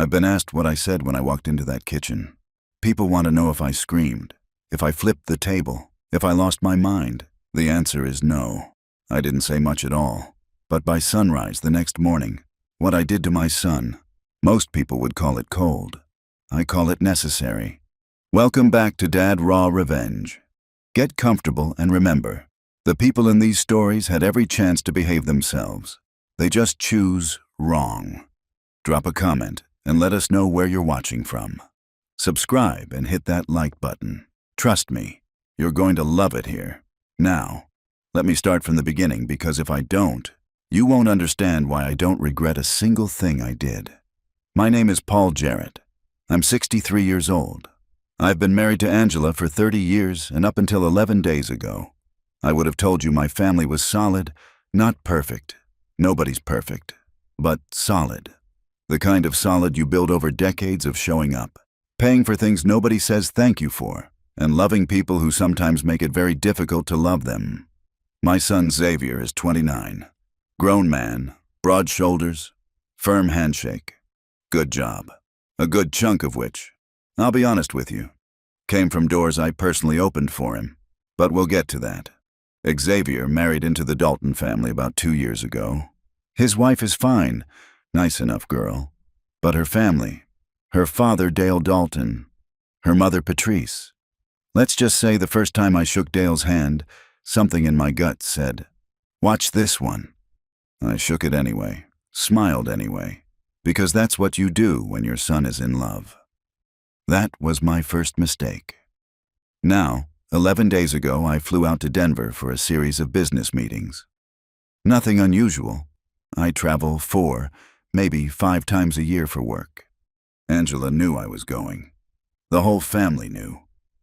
I've been asked what I said when I walked into that kitchen. People want to know if I screamed, if I flipped the table, if I lost my mind. The answer is no. I didn't say much at all. But by sunrise the next morning, what I did to my son, most people would call it cold. I call it necessary. Welcome back to Dad Raw Revenge. Get comfortable and remember, the people in these stories had every chance to behave themselves. They just choose wrong. Drop a comment and let us know where you're watching from. Subscribe and hit that like button. Trust me, you're going to love it here. Now, let me start from the beginning, because if I don't, you won't understand why I don't regret a single thing I did. My name is Paul Jarrett. I'm 63 years old. I've been married to Angela for 30 years, and up until 11 days ago, I would have told you my family was solid, not perfect. Nobody's perfect, but solid. The kind of solid you build over decades of showing up, paying for things nobody says thank you for, and loving people who sometimes make it very difficult to love them. My son Xavier is 29. Grown man, broad shoulders, firm handshake. Good job. A good chunk of which, I'll be honest with you, came from doors I personally opened for him, but we'll get to that. Xavier married into the Dalton family about 2 years ago. His wife is fine, nice enough girl, but her family, her father Dale Dalton, her mother Patrice. Let's just say the first time I shook Dale's hand, something in my gut said, "Watch this one." I shook it anyway, smiled anyway, because that's what you do when your son is in love. That was my first mistake. Now, 11 days ago, I flew out to Denver for a series of business meetings. Nothing unusual. I travel 4, maybe 5 times a year for work. Angela knew I was going. The whole family knew.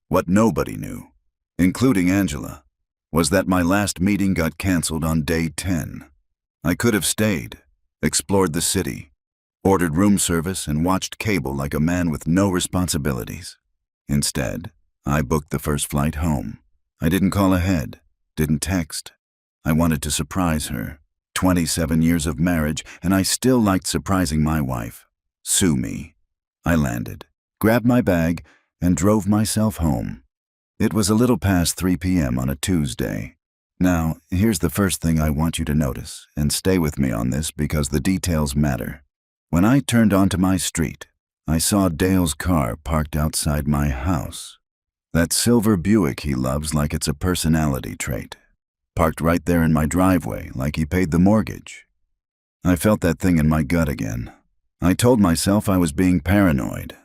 What nobody knew, including Angela, was that my last meeting got canceled on day 10. I could have stayed, explored the city, ordered room service, and watched cable like a man with no responsibilities. Instead, I booked the first flight home. I didn't call ahead, didn't text. I wanted to surprise her. 27 years of marriage, and I still liked surprising my wife. Sue me. I landed, grabbed my bag, and drove myself home. It was a little past 3 p.m. on a Tuesday. Now, here's the first thing I want you to notice, and stay with me on this because the details matter. When I turned onto my street, I saw Dale's car parked outside my house. That silver Buick he loves like it's a personality trait. Parked right there in my driveway like he paid the mortgage. I felt that thing in my gut again. I told myself I was being paranoid.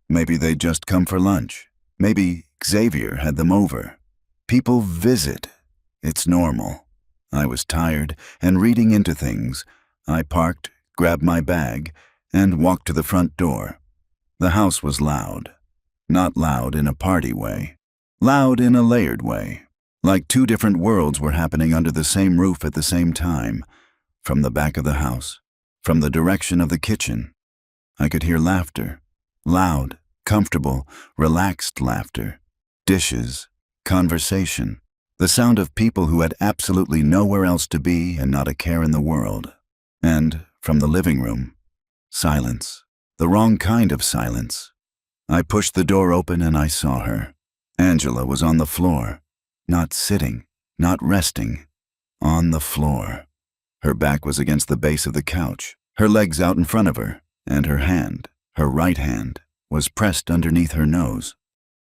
Maybe they'd just come for lunch. Maybe Xavier had them over. People visit. It's normal. I was tired and reading into things. I parked, grabbed my bag, and walked to the front door. The house was loud. Not loud in a party way. Loud in a layered way. Like 2 different worlds were happening under the same roof at the same time. From the back of the house, from the direction of the kitchen, I could hear laughter. Loud, comfortable, relaxed laughter. Dishes, conversation. The sound of people who had absolutely nowhere else to be and not a care in the world. And, from the living room, silence. The wrong kind of silence. I pushed the door open and I saw her. Angela was on the floor. Not sitting, not resting. On the floor. Her back was against the base of the couch, her legs out in front of her, and her hand, her right hand, was pressed underneath her nose.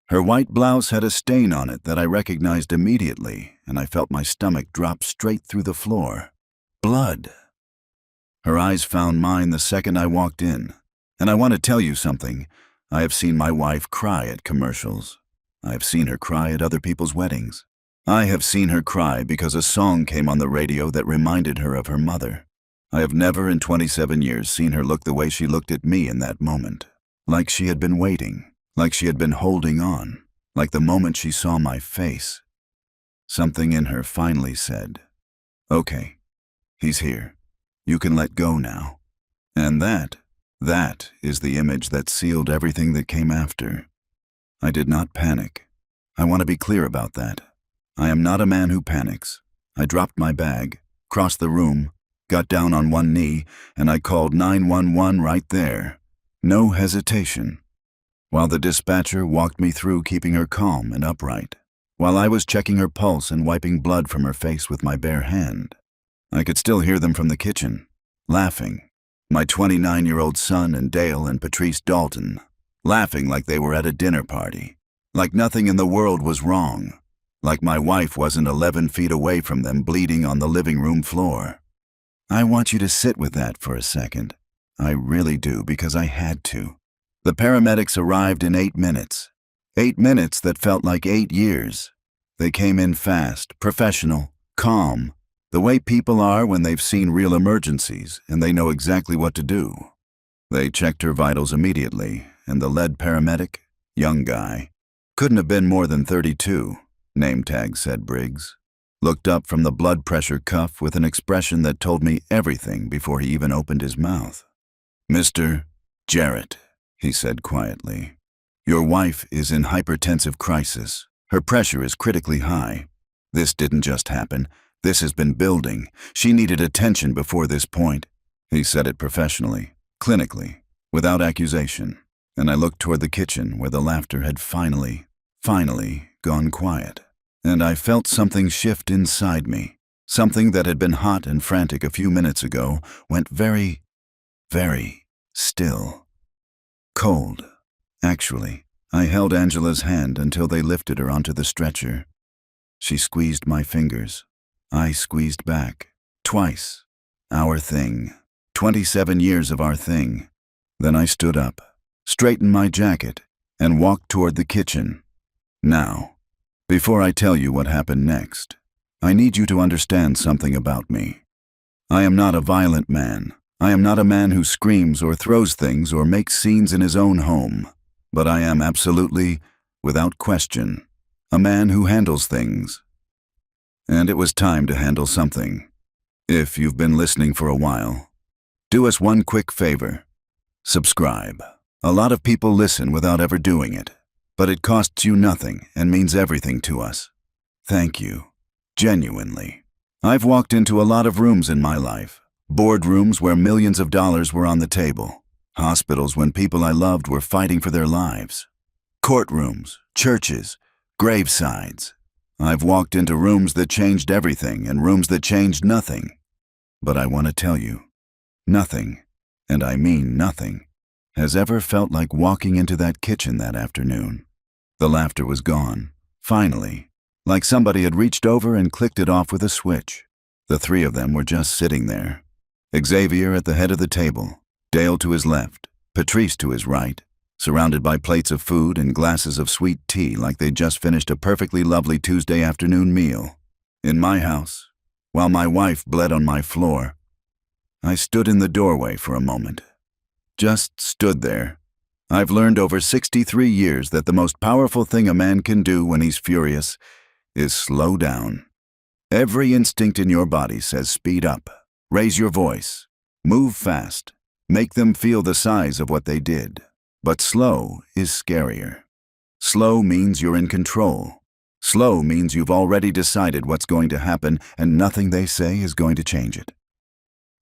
Her white blouse had a stain on it that I recognized immediately, and I felt my stomach drop straight through the floor. Blood. Her eyes found mine the second I walked in. And I want to tell you something. I have seen my wife cry at commercials. I have seen her cry at other people's weddings. I have seen her cry because a song came on the radio that reminded her of her mother. I have never in 27 years seen her look the way she looked at me in that moment. Like she had been waiting. Like she had been holding on. Like the moment she saw my face. Something in her finally said, "Okay, he's here. You can let go now." And that is the image that sealed everything that came after. I did not panic. I want to be clear about that. I am not a man who panics. I dropped my bag, crossed the room, got down on one knee, and I called 911 right there. No hesitation. While the dispatcher walked me through keeping her calm and upright, while I was checking her pulse and wiping blood from her face with my bare hand. I could still hear them from the kitchen, laughing. My 29-year-old son and Dale and Patrice Dalton, laughing like they were at a dinner party, like nothing in the world was wrong, like my wife wasn't 11 feet away from them bleeding on the living room floor. I want you to sit with that for a second. I really do, because I had to. The paramedics arrived in 8 minutes. 8 minutes that felt like 8 years. They came in fast, professional, calm, the way people are when they've seen real emergencies and they know exactly what to do. They checked her vitals immediately, and the lead paramedic, young guy, couldn't have been more than 32, name tag said Briggs, looked up from the blood pressure cuff with an expression that told me everything before he even opened his mouth. "Mr. Jarrett," he said quietly, "your wife is in hypertensive crisis. Her pressure is critically high. This didn't just happen. This has been building. She needed attention before this point." He said it professionally, clinically, without accusation, and I looked toward the kitchen where the laughter had finally gone quiet. And I felt something shift inside me. Something that had been hot and frantic a few minutes ago went very, very still. Cold, actually. I held Angela's hand until they lifted her onto the stretcher. She squeezed my fingers. I squeezed back. Twice. Our thing. 27 years of our thing. Then I stood up, straightened my jacket, and walked toward the kitchen. Now, before I tell you what happened next, I need you to understand something about me. I am not a violent man. I am not a man who screams or throws things or makes scenes in his own home. But I am absolutely, without question, a man who handles things. And it was time to handle something. If you've been listening for a while, do us one quick favor. Subscribe. A lot of people listen without ever doing it, but it costs you nothing and means everything to us. Thank you. Genuinely. I've walked into a lot of rooms in my life. Boardrooms where millions of dollars were on the table. Hospitals when people I loved were fighting for their lives. Courtrooms, churches, gravesides. I've walked into rooms that changed everything and rooms that changed nothing. But I want to tell you, nothing, and I mean nothing, has ever felt like walking into that kitchen that afternoon. The laughter was gone, finally, like somebody had reached over and clicked it off with a switch. The three of them were just sitting there. Xavier at the head of the table, Dale to his left, Patrice to his right, surrounded by plates of food and glasses of sweet tea like they'd just finished a perfectly lovely Tuesday afternoon meal. In my house, while my wife bled on my floor, I stood in the doorway for a moment. Just stood there. I've learned over 63 years that the most powerful thing a man can do when he's furious is slow down. Every instinct in your body says speed up, raise your voice, move fast, make them feel the size of what they did. But slow is scarier. Slow means you're in control. Slow means you've already decided what's going to happen and nothing they say is going to change it.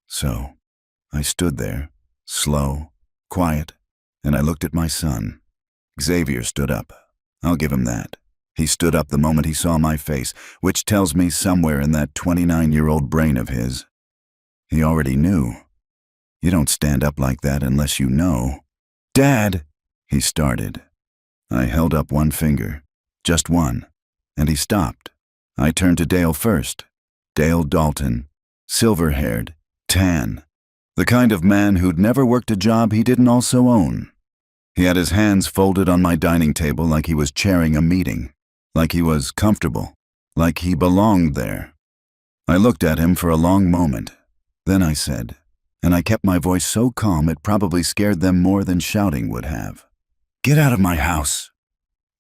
So, I stood there, slow, quiet, and I looked at my son. Xavier stood up. I'll give him that. He stood up the moment he saw my face, which tells me somewhere in that 29-year-old brain of his, he already knew. You don't stand up like that unless you know. "Dad," he started. I held up one finger, just one, and he stopped. I turned to Dale first. Dale Dalton, silver-haired, tan, the kind of man who'd never worked a job he didn't also own. He had his hands folded on my dining table like he was chairing a meeting, like he was comfortable, like he belonged there. I looked at him for a long moment. Then I said, and I kept my voice so calm it probably scared them more than shouting would have, "Get out of my house."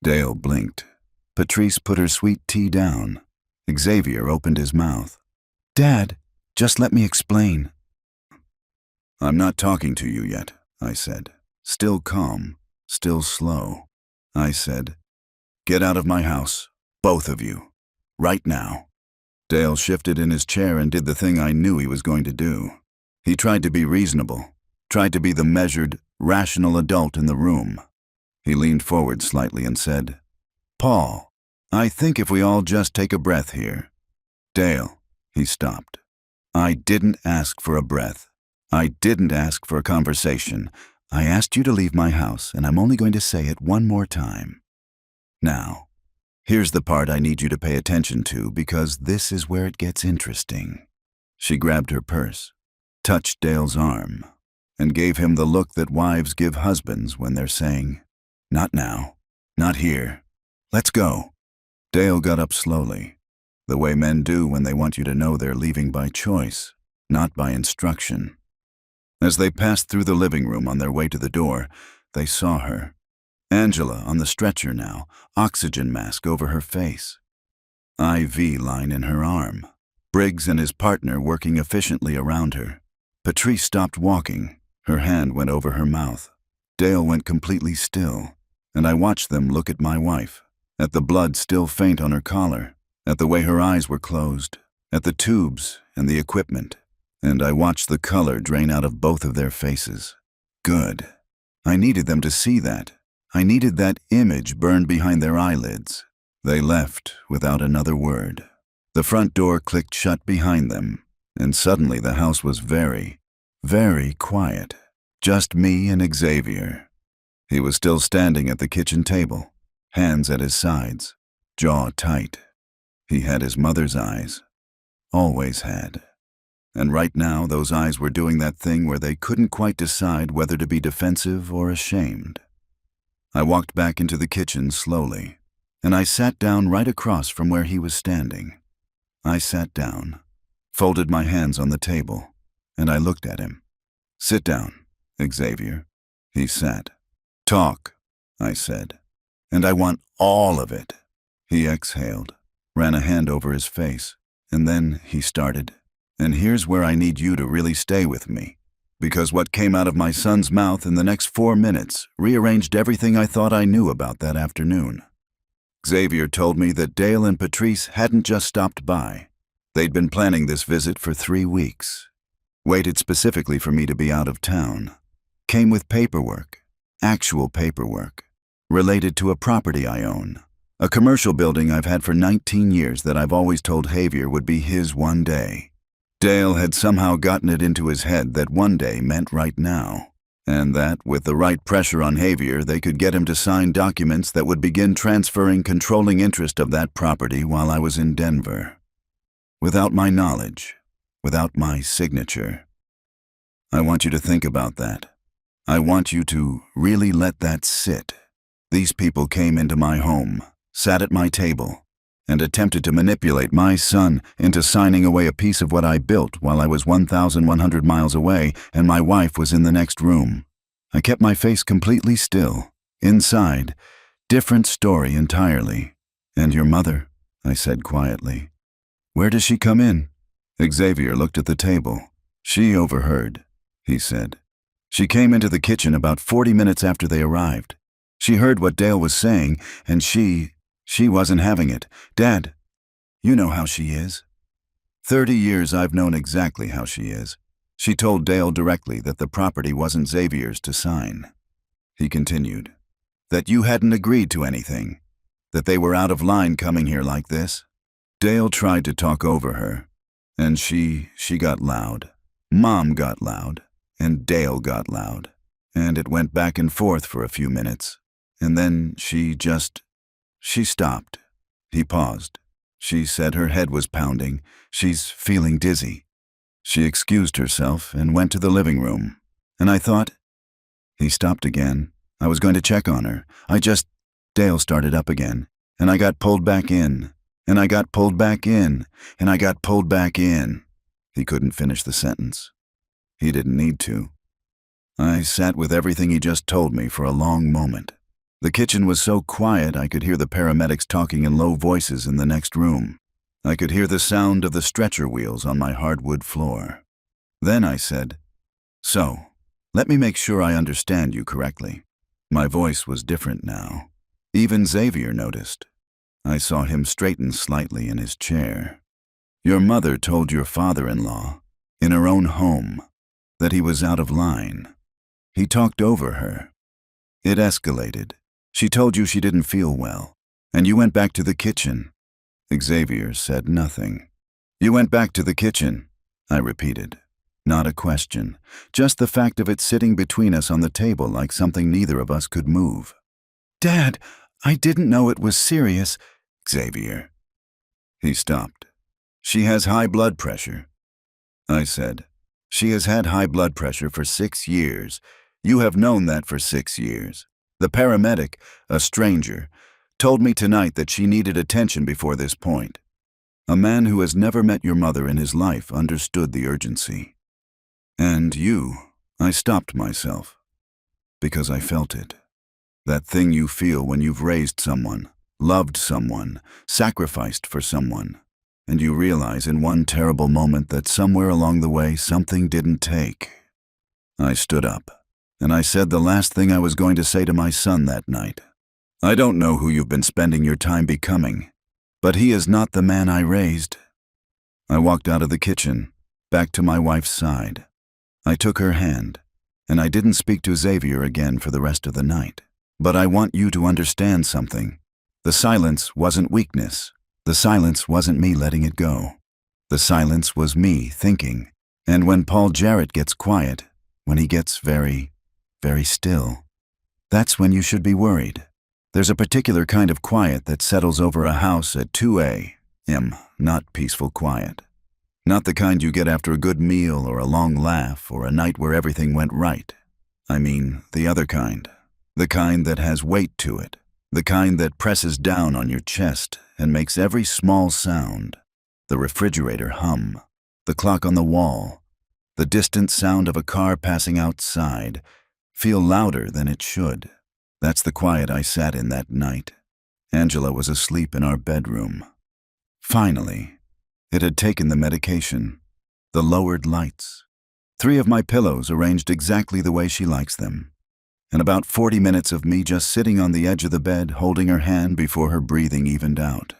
Dale blinked. Patrice put her sweet tea down. Xavier opened his mouth. "Dad, just let me explain." "I'm not talking to you yet," I said, still calm, still slow. I said, "Get out of my house, both of you, right now." Dale shifted in his chair and did the thing I knew he was going to do. He tried to be reasonable, tried to be the measured, rational adult in the room. He leaned forward slightly and said, "Paul, I think if we all just take a breath here." "Dale," he stopped. "I didn't ask for a breath. I didn't ask for a conversation. I asked you to leave my house, and I'm only going to say it one more time. Now, here's the part I need you to pay attention to because this is where it gets interesting." She grabbed her purse, touched Dale's arm, and gave him the look that wives give husbands when they're saying, "Not now, not here, let's go." Dale got up slowly, the way men do when they want you to know they're leaving by choice, not by instruction. As they passed through the living room on their way to the door, they saw her. Angela on the stretcher now, oxygen mask over her face. IV line in her arm. Briggs and his partner working efficiently around her. Patrice stopped walking. Her hand went over her mouth. Dale went completely still, and I watched them look at my wife, at the blood still faint on her collar, at the way her eyes were closed, at the tubes and the equipment, and I watched the color drain out of both of their faces. Good. I needed them to see that. I needed that image burned behind their eyelids. They left without another word. The front door clicked shut behind them, and suddenly the house was very, very quiet. Just me and Xavier. He was still standing at the kitchen table, hands at his sides, jaw tight. He had his mother's eyes. Always had. And right now those eyes were doing that thing where they couldn't quite decide whether to be defensive or ashamed. I walked back into the kitchen slowly, and I sat down right across from where he was standing. I sat down, folded my hands on the table, and I looked at him. "Sit down, Xavier." He sat. "Talk," I said, "and I want all of it." He exhaled, ran a hand over his face, and then he started. "And here's where I need you to really stay with me, because what came out of my son's mouth in the next 4 minutes rearranged everything I thought I knew about that afternoon." Xavier told me that Dale and Patrice hadn't just stopped by. They'd been planning this visit for 3 weeks. Waited specifically for me to be out of town. Came with paperwork, actual paperwork, related to a property I own. A commercial building I've had for 19 years that I've always told Javier would be his one day. Dale had somehow gotten it into his head that one day meant right now, and that, with the right pressure on Javier, they could get him to sign documents that would begin transferring controlling interest of that property while I was in Denver. Without my knowledge, without my signature. I want you to think about that. I want you to really let that sit. These people came into my home, sat at my table, and attempted to manipulate my son into signing away a piece of what I built while I was 1,100 miles away and my wife was in the next room. I kept my face completely still. Inside, different story entirely. "And your mother?" I said quietly. "Where does she come in?" Xavier looked at the table. "She overheard," he said. "She came into the kitchen about 40 minutes after they arrived. She heard what Dale was saying, and she wasn't having it. Dad, you know how she is. 30 years I've known exactly how she is. She told Dale directly that the property wasn't Xavier's to sign." He continued, "That you hadn't agreed to anything, that they were out of line coming here like this." Dale tried to talk over her, and she got loud. Mom got loud, and Dale got loud, and it went back and forth for a few minutes, and then she stopped. He paused. She said her head was pounding. She's feeling dizzy. She excused herself and went to the living room, and I thought. He stopped again. I was going to check on her. Dale started up again, and I got pulled back in. And I got pulled back in, and I got pulled back in. He couldn't finish the sentence. He didn't need to. I sat with everything he just told me for a long moment. The kitchen was so quiet I could hear the paramedics talking in low voices in the next room. I could hear the sound of the stretcher wheels on my hardwood floor. Then I said, "So, let me make sure I understand you correctly." My voice was different now. Even Xavier noticed. I saw him straighten slightly in his chair. "Your mother told your father-in-law, in her own home, that he was out of line. He talked over her. It escalated. She told you she didn't feel well, and you went back to the kitchen. Xavier said nothing. You went back to the kitchen, I repeated. Not a question, just the fact of it sitting between us on the table like something neither of us could move. Dad, I didn't know it was serious. Xavier. He stopped. She has high blood pressure. I said, she has had high blood pressure for 6 years. You have known that for 6 years. The paramedic, a stranger, told me tonight that she needed attention before this point. A man who has never met your mother in his life understood the urgency. And you, I stopped myself, because I felt it. That thing you feel when you've raised someone, loved someone, sacrificed for someone, and you realize in one terrible moment that somewhere along the way something didn't take. I stood up, and I said the last thing I was going to say to my son that night. I don't know who you've been spending your time becoming, but he is not the man I raised. I walked out of the kitchen, back to my wife's side. I took her hand, and I didn't speak to Xavier again for the rest of the night. But I want you to understand something. The silence wasn't weakness. The silence wasn't me letting it go. The silence was me thinking. And when Paul Jarrett gets quiet, when he gets very, very still, that's when you should be worried. There's a particular kind of quiet that settles over a house at 2 a.m., not peaceful quiet. Not the kind you get after a good meal or a long laugh or a night where everything went right. I mean, the other kind. The kind that has weight to it. The kind that presses down on your chest and makes every small sound. The refrigerator hum. The clock on the wall. The distant sound of a car passing outside feel louder than it should. That's the quiet I sat in that night. Angela was asleep in our bedroom. Finally, it had taken the medication, the lowered lights. 3 of my pillows arranged exactly the way she likes them. And about 40 minutes of me just sitting on the edge of the bed holding her hand before her breathing evened out.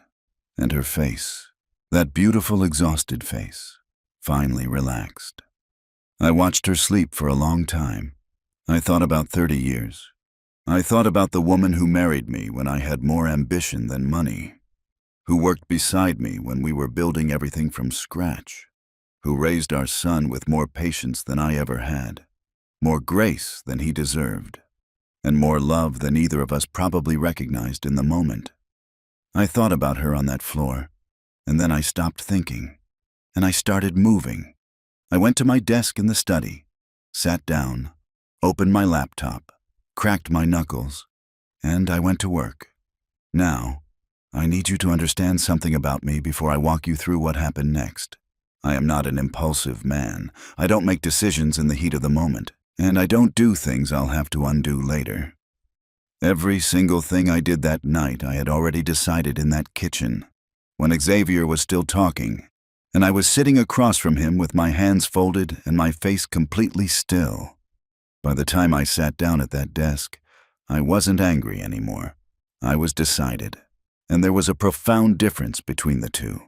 And her face, that beautiful exhausted face, finally relaxed. I watched her sleep for a long time. I thought about 30 years. I thought about the woman who married me when I had more ambition than money, who worked beside me when we were building everything from scratch, who raised our son with more patience than I ever had, more grace than he deserved, and more love than either of us probably recognized in the moment. I thought about her on that floor, and then I stopped thinking, and I started moving. I went to my desk in the study, sat down, opened my laptop, cracked my knuckles, and I went to work. Now, I need you to understand something about me before I walk you through what happened next. I am not an impulsive man. I don't make decisions in the heat of the moment, and I don't do things I'll have to undo later. Every single thing I did that night I had already decided in that kitchen, when Xavier was still talking, and I was sitting across from him with my hands folded and my face completely still. By the time I sat down at that desk, I wasn't angry anymore. I was decided, and there was a profound difference between the two.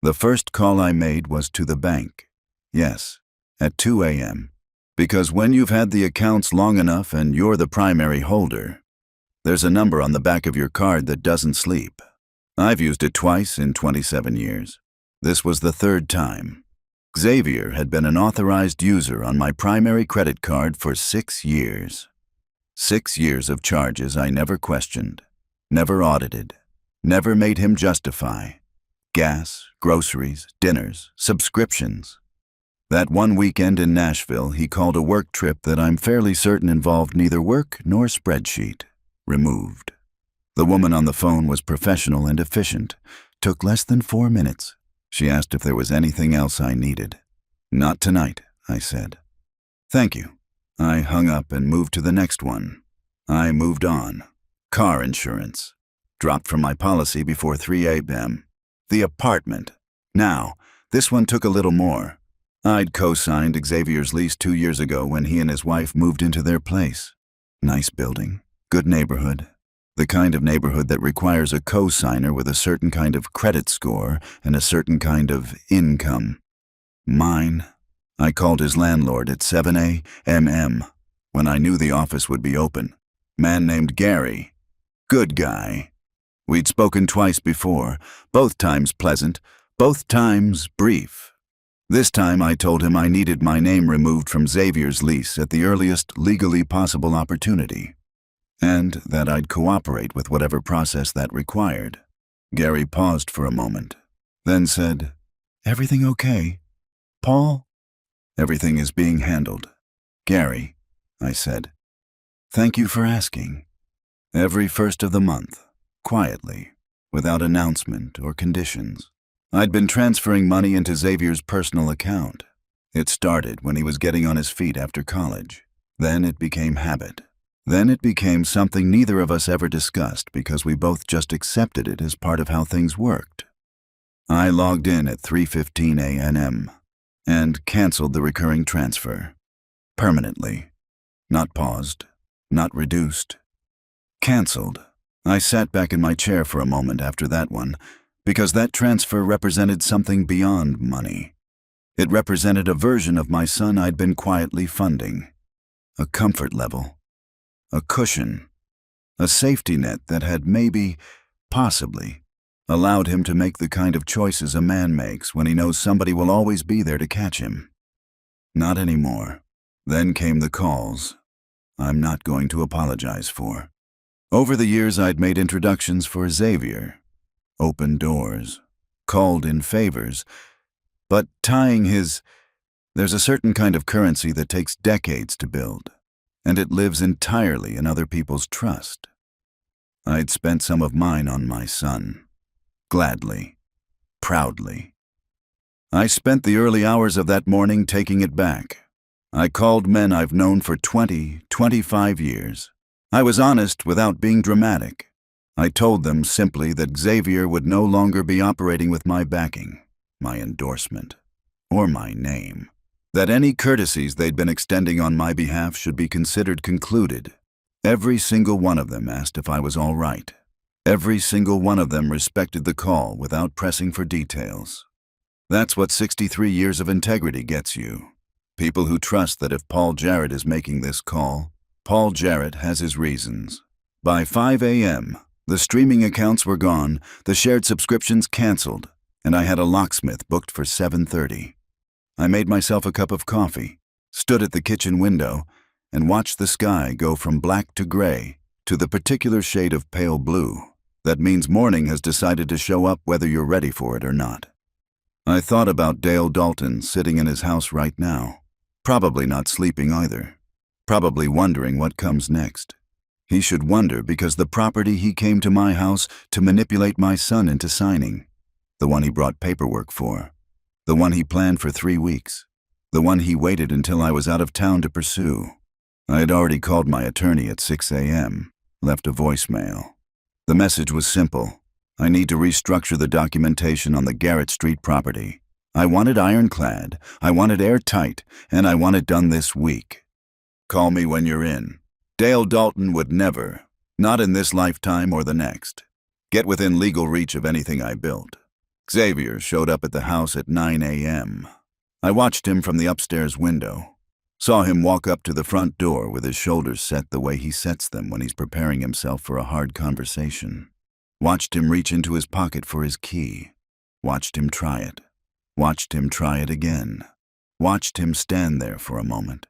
The first call I made was to the bank. Yes, at 2 a.m. Because when you've had the accounts long enough and you're the primary holder, there's a number on the back of your card that doesn't sleep. I've used it twice in 27 years. This was the 3rd time. Xavier had been an authorized user on my primary credit card for 6 years. 6 years of charges I never questioned, never audited, never made him justify. Gas, groceries, dinners, subscriptions. That one weekend in Nashville he called a work trip that I'm fairly certain involved neither work nor spreadsheet. Removed. The woman on the phone was professional and efficient. Took less than 4 minutes. She asked if there was anything else I needed. Not tonight, I said. Thank you. I hung up and moved to the next one. I moved on. Car insurance. Dropped from my policy before 3 a.m. The apartment. Now, this one took a little more. I'd co-signed Xavier's lease 2 years ago when he and his wife moved into their place. Nice building, good neighborhood. The kind of neighborhood that requires a co-signer with a certain kind of credit score and a certain kind of income. Mine. I called his landlord at 7 a.m. when I knew the office would be open. Man named Gary. Good guy. We'd spoken twice before, both times pleasant, both times brief. This time I told him I needed my name removed from Xavier's lease at the earliest legally possible opportunity, and that I'd cooperate with whatever process that required. Gary paused for a moment, then said, "Everything okay, Paul?" "Everything is being handled, Gary," I said. "Thank you for asking." Every first of the month, quietly, without announcement or conditions, I'd been transferring money into Xavier's personal account. It started when he was getting on his feet after college. Then it became habit. Then it became something neither of us ever discussed because we both just accepted it as part of how things worked. I logged in at 3:15 a.m. and canceled the recurring transfer. Permanently. Not paused. Not reduced. Canceled. I sat back in my chair for a moment after that one, because that transfer represented something beyond money. It represented a version of my son I'd been quietly funding. A comfort level. A cushion. A safety net that had maybe, possibly, allowed him to make the kind of choices a man makes when he knows somebody will always be there to catch him. Not anymore. Then came the calls. I'm not going to apologize for. Over the years I'd made introductions for Xavier. Opened doors. Called in favors. But there's a certain kind of currency that takes decades to build, and it lives entirely in other people's trust. I'd spent some of mine on my son. Gladly. Proudly. I spent the early hours of that morning taking it back. I called men I've known for 25 years. I was honest without being dramatic. I told them simply that Xavier would no longer be operating with my backing, my endorsement, or my name. That any courtesies they'd been extending on my behalf should be considered concluded. Every single one of them asked if I was all right. Every single one of them respected the call without pressing for details. That's what 63 years of integrity gets you. People who trust that if Paul Jarrett is making this call, Paul Jarrett has his reasons. By 5 a.m., the streaming accounts were gone, the shared subscriptions canceled, and I had a locksmith booked for 7:30. I made myself a cup of coffee, stood at the kitchen window, and watched the sky go from black to gray to the particular shade of pale blue. That means morning has decided to show up whether you're ready for it or not. I thought about Dale Dalton sitting in his house right now. Probably not sleeping either. Probably wondering what comes next. He should wonder because the property he came to my house to manipulate my son into signing. The one he brought paperwork for. The one he planned for 3 weeks. The one he waited until I was out of town to pursue. I had already called my attorney at 6 a.m., left a voicemail. The message was simple. I need to restructure the documentation on the Garrett Street property. I want it ironclad, I want it airtight, and I want it done this week. Call me when you're in. Dale Dalton would never, not in this lifetime or the next, get within legal reach of anything I built. Xavier showed up at the house at 9 a.m. I watched him from the upstairs window. Saw him walk up to the front door with his shoulders set the way he sets them when he's preparing himself for a hard conversation. Watched him reach into his pocket for his key. Watched him try it. Watched him try it again. Watched him stand there for a moment,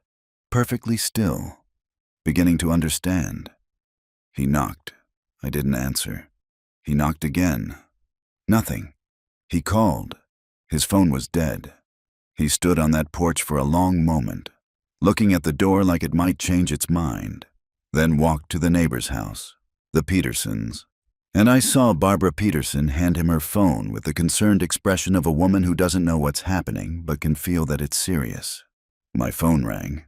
perfectly still, beginning to understand. He knocked. I didn't answer. He knocked again. Nothing. He called. His phone was dead. He stood on that porch for a long moment, looking at the door like it might change its mind, then walked to the neighbor's house, the Petersons. And I saw Barbara Peterson hand him her phone with the concerned expression of a woman who doesn't know what's happening but can feel that it's serious. My phone rang.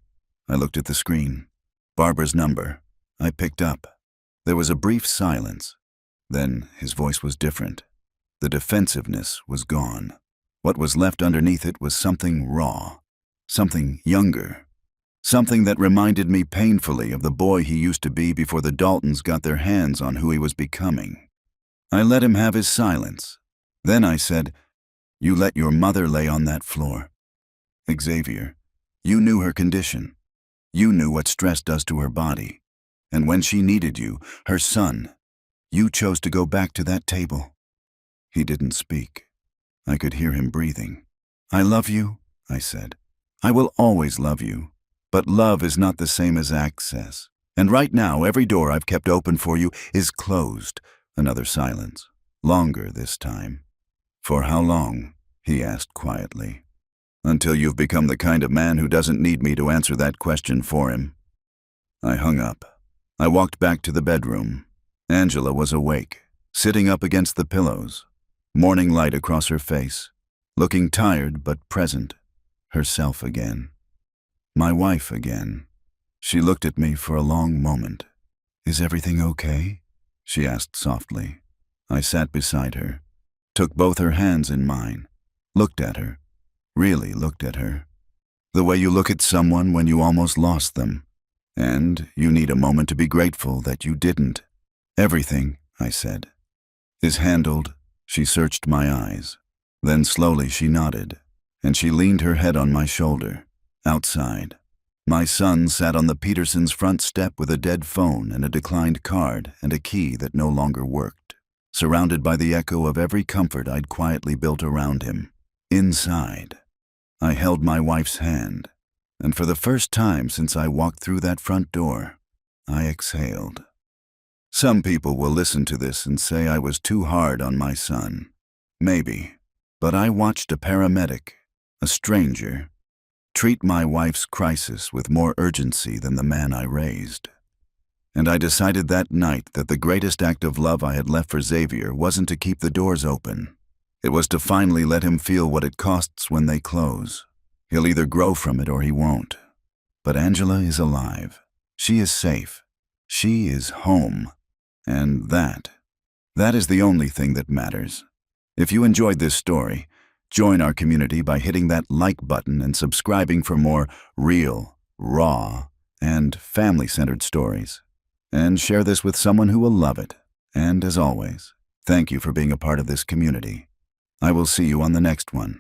I looked at the screen. Barbara's number. I picked up. There was a brief silence. Then his voice was different. The defensiveness was gone. What was left underneath it was something raw, something younger, something that reminded me painfully of the boy he used to be before the Daltons got their hands on who he was becoming. I let him have his silence. Then I said, "You let your mother lay on that floor. Xavier, you knew her condition. You knew what stress does to her body. And when she needed you, her son, you chose to go back to that table. He didn't speak. I could hear him breathing. I love you, I said. I will always love you. But love is not the same as access. And right now, every door I've kept open for you is closed. Another silence. Longer this time. For how long? He asked quietly. Until you've become the kind of man who doesn't need me to answer that question for him. I hung up. I walked back to the bedroom. Angela was awake, sitting up against the pillows, morning light across her face, looking tired but present, herself again. My wife again. She looked at me for a long moment. Is everything okay? She asked softly. I sat beside her, took both her hands in mine, looked at her, really looked at her. The way you look at someone when you almost lost them, and you need a moment to be grateful that you didn't. Everything, I said, is handled. She searched my eyes. Then slowly she nodded, and she leaned her head on my shoulder. Outside, my son sat on the Petersons' front step with a dead phone and a declined card and a key that no longer worked, surrounded by the echo of every comfort I'd quietly built around him. Inside, I held my wife's hand, and for the first time since I walked through that front door, I exhaled. Some people will listen to this and say I was too hard on my son. Maybe, but I watched a paramedic, a stranger, treat my wife's crisis with more urgency than the man I raised. And I decided that night that the greatest act of love I had left for Xavier wasn't to keep the doors open. It was to finally let him feel what it costs when they close. He'll either grow from it or he won't. But Angela is alive. She is safe. She is home. And that is the only thing that matters. If you enjoyed this story, join our community by hitting that like button and subscribing for more real, raw, and family-centered stories. And share this with someone who will love it. And as always, thank you for being a part of this community. I will see you on the next one.